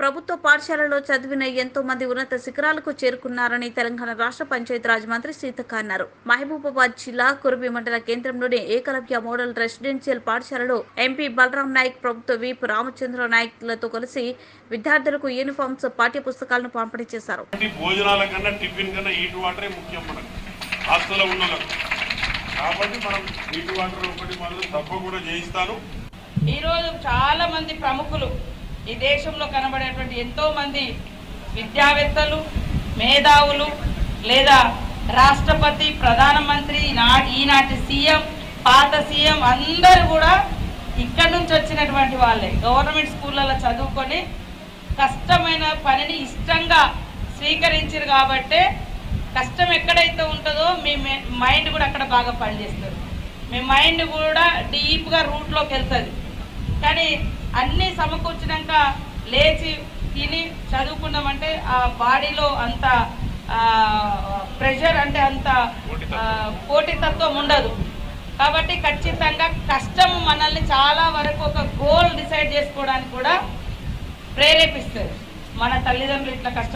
ప్రభుత్వ పాఠశాలలో చదివిన ఎంతో మంది ఉన్నత శిఖరాలకు చేరుకున్నారని తెలంగాణ రాష్ట్ర పంచాయతీరాజ్ మంత్రి సీతక్క అన్నారు. మహబూబాబాద్ జిల్లా కురుబి మండల కేంద్రంలోని ఏకలవ్య మోడల్ రెసిడెన్షియల్ పాఠశాలలో ఎంపీ బలరాం నాయక్, ప్రభుత్వ వీప్ రామచంద్ర నాయక్లతో కలిసి విద్యార్థులకు యూనిఫామ్స్, పాఠ్య పుస్తకాలను పంపిణీ చేశారు. భోజనాల కన్నా టిఫిన్ కన్నా హీట్ వాటరే ముఖ్యం. మనకు హాస్టల్లో ఉన్న కాబట్టి మనం హీట్ వాటర్ ఒకటి మనం తప్పకుండా చేయిస్తాను. ఈరోజు చాలా మంది ప్రముఖులు ఈ దేశంలో కనబడేటువంటి ఎంతో మంది విద్యావేత్తలు, మేధావులు లేదా రాష్ట్రపతి, ప్రధానమంత్రి, ఈనాటి సీఎం, పాత సీఎం అందరూ కూడా ఇక్కడి నుంచి వచ్చినటువంటి వాళ్ళే. గవర్నమెంట్ స్కూళ్ళలో చదువుకొని కష్టమైన పనిని ఇష్టంగా స్వీకరించారు కాబట్టే కష్టం ఎక్కడైతే ఉంటుందో మీ మైండ్ కూడా అక్కడ బాగా పనిచేస్తుంది. మీ మైండ్ కూడా డీప్గా రూట్లోకి వెళ్తుంది. కానీ అన్నీ సమకూర్చినాక లేచి తిని చదువుకున్నామంటే ఆ బాడీలో అంత ప్రెషర్ అంటే అంత పోటీతత్వం ఉండదు. కాబట్టి ఖచ్చితంగా కష్టం మనల్ని చాలా వరకు ఒక గోల్ డిసైడ్ చేసుకోవడానికి కూడా ప్రేరేపిస్తుంది. మన తల్లిదండ్రులు ఇట్లా కష్టం